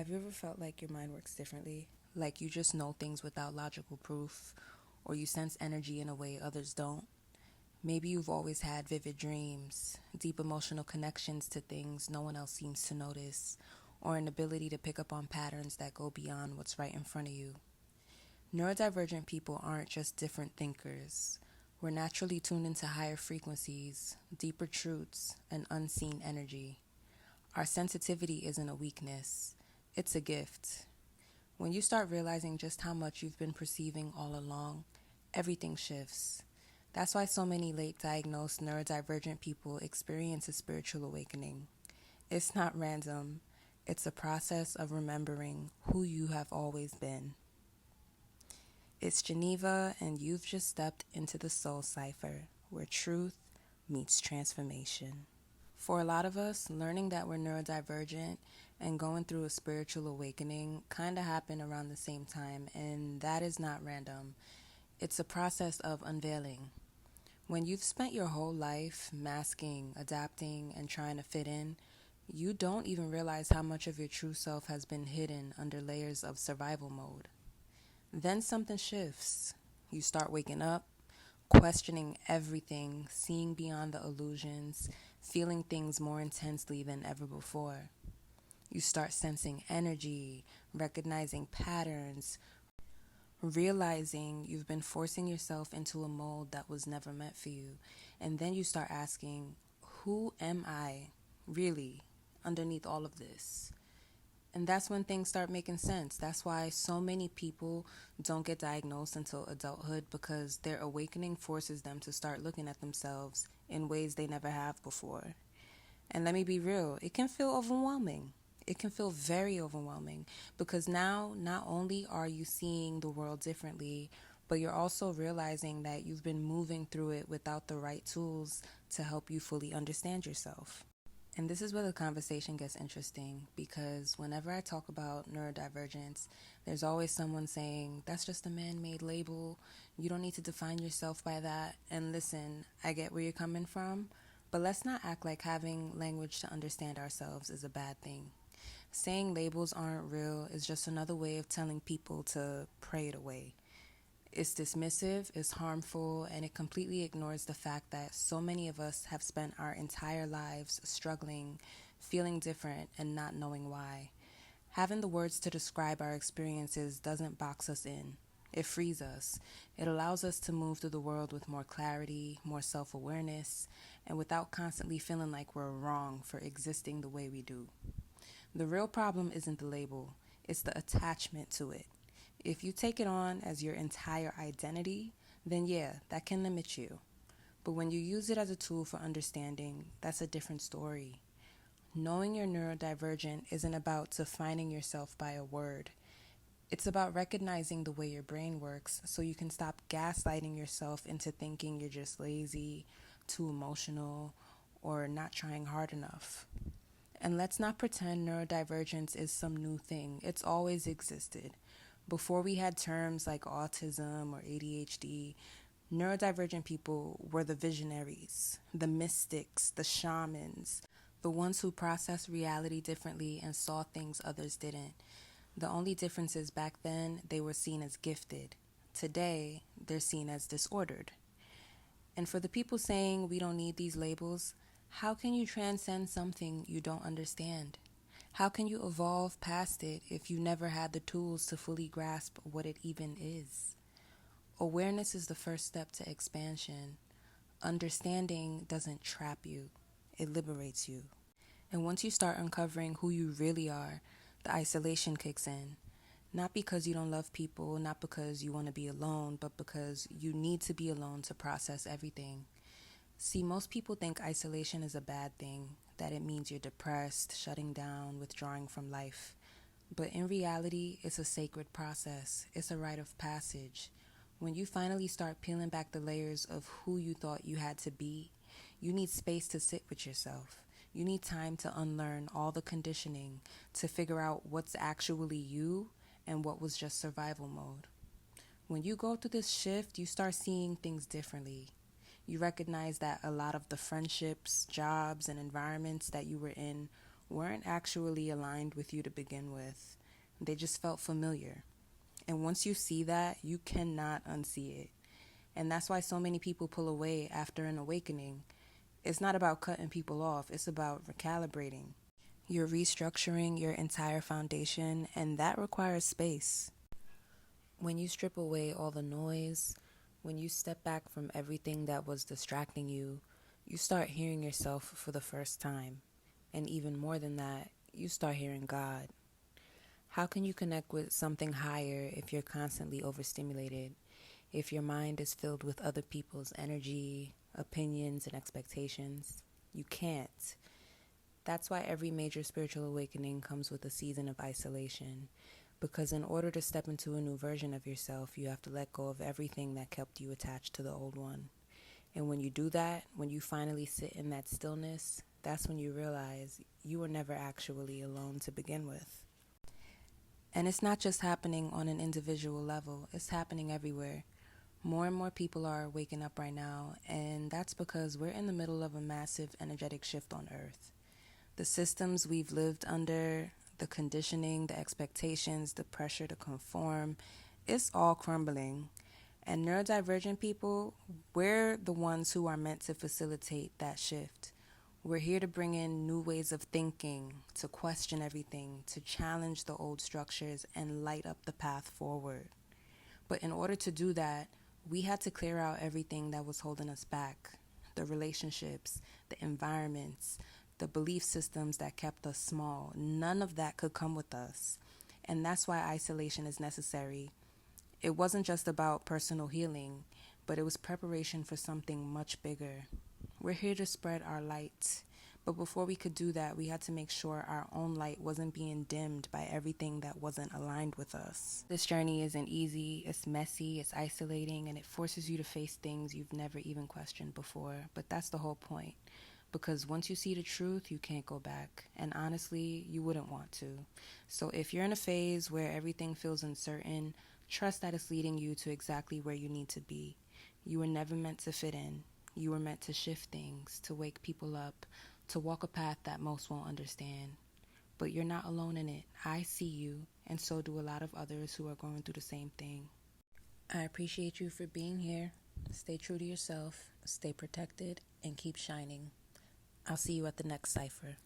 Have you ever felt like your mind works differently? Like you just know things without logical proof, or you sense energy in a way others don't? Maybe you've always had vivid dreams, deep emotional connections to things no one else seems to notice, or an ability to pick up on patterns that go beyond what's right in front of you. Neurodivergent people aren't just different thinkers. We're naturally tuned into higher frequencies, deeper truths, and unseen energy. Our sensitivity isn't a weakness, it's a gift. When you start realizing just how much you've been perceiving all along, everything shifts. That's why so many late diagnosed neurodivergent people experience a spiritual awakening. It's not random, it's a process of remembering who you have always been. It's Geneva, and you've just stepped into the Soul Cipher, where truth meets transformation. For a lot of us, learning that we're neurodivergent and going through a spiritual awakening kind of happen around the same time, and that is not random. It's a process of unveiling. When you've spent your whole life masking, adapting, and trying to fit in, you don't even realize how much of your true self has been hidden under layers of survival mode. Then something shifts. You start waking up, questioning everything, seeing beyond the illusions, feeling things more intensely than ever before. You start sensing energy, recognizing patterns, realizing you've been forcing yourself into a mold that was never meant for you. And then you start asking, who am I, really, underneath all of this? And that's when things start making sense. That's why so many people don't get diagnosed until adulthood, because their awakening forces them to start looking at themselves in ways they never have before. And let me be real, it can feel overwhelming. It can feel very overwhelming, because now not only are you seeing the world differently, but you're also realizing that you've been moving through it without the right tools to help you fully understand yourself. And this is where the conversation gets interesting, because whenever I talk about neurodivergence, there's always someone saying, that's just a man-made label. You don't need to define yourself by that. And listen, I get where you're coming from, but let's not act like having language to understand ourselves is a bad thing. Saying labels aren't real is just another way of telling people to pray it away. It's dismissive, it's harmful, and it completely ignores the fact that so many of us have spent our entire lives struggling, feeling different, and not knowing why. Having the words to describe our experiences doesn't box us in. It frees us. It allows us to move through the world with more clarity, more self-awareness, and without constantly feeling like we're wrong for existing the way we do. The real problem isn't the label, it's the attachment to it. If you take it on as your entire identity, then yeah, that can limit you. But when you use it as a tool for understanding, that's a different story. Knowing you're neurodivergent isn't about defining yourself by a word. It's about recognizing the way your brain works so you can stop gaslighting yourself into thinking you're just lazy, too emotional, or not trying hard enough. And let's not pretend neurodivergence is some new thing. It's always existed. Before we had terms like autism or ADHD, neurodivergent people were the visionaries, the mystics, the shamans, the ones who processed reality differently and saw things others didn't. The only difference is back then they were seen as gifted. Today, they're seen as disordered. And for the people saying we don't need these labels, how can you transcend something you don't understand? How can you evolve past it if you never had the tools to fully grasp what it even is? Awareness is the first step to expansion. Understanding doesn't trap you, it liberates you. And once you start uncovering who you really are, the isolation kicks in. Not because you don't love people, not because you want to be alone, but because you need to be alone to process everything. See, most people think isolation is a bad thing, that it means you're depressed, shutting down, withdrawing from life. But in reality, it's a sacred process. It's a rite of passage. When you finally start peeling back the layers of who you thought you had to be, you need space to sit with yourself. You need time to unlearn all the conditioning, to figure out what's actually you and what was just survival mode. When you go through this shift, you start seeing things differently. You recognize that a lot of the friendships, jobs, and environments that you were in weren't actually aligned with you to begin with. They just felt familiar. And once you see that, you cannot unsee it. And that's why so many people pull away after an awakening. It's not about cutting people off, it's about recalibrating. You're restructuring your entire foundation, and that requires space. When you strip away all the noise, when you step back from everything that was distracting you, you start hearing yourself for the first time. And even more than that, you start hearing God. How can you connect with something higher if you're constantly overstimulated? If your mind is filled with other people's energy, opinions, and expectations? You can't. That's why every major spiritual awakening comes with a season of isolation. Because in order to step into a new version of yourself, you have to let go of everything that kept you attached to the old one. And when you do that, when you finally sit in that stillness, that's when you realize you were never actually alone to begin with. And it's not just happening on an individual level, it's happening everywhere. More and more people are waking up right now, and that's because we're in the middle of a massive energetic shift on Earth. The systems we've lived under, the conditioning, the expectations, the pressure to conform, it's all crumbling. And neurodivergent people, we're the ones who are meant to facilitate that shift. We're here to bring in new ways of thinking, to question everything, to challenge the old structures and light up the path forward. But in order to do that, we had to clear out everything that was holding us back. The relationships, the environments, the belief systems that kept us small. None of that could come with us. And that's why isolation is necessary. It wasn't just about personal healing, but it was preparation for something much bigger. We're here to spread our light. But before we could do that, we had to make sure our own light wasn't being dimmed by everything that wasn't aligned with us. This journey isn't easy, it's messy, it's isolating, and it forces you to face things you've never even questioned before. But that's the whole point. Because once you see the truth, you can't go back. And honestly, you wouldn't want to. So if you're in a phase where everything feels uncertain, trust that it's leading you to exactly where you need to be. You were never meant to fit in. You were meant to shift things, to wake people up, to walk a path that most won't understand. But you're not alone in it. I see you, and so do a lot of others who are going through the same thing. I appreciate you for being here. Stay true to yourself, stay protected, and keep shining. I'll see you at the next cipher.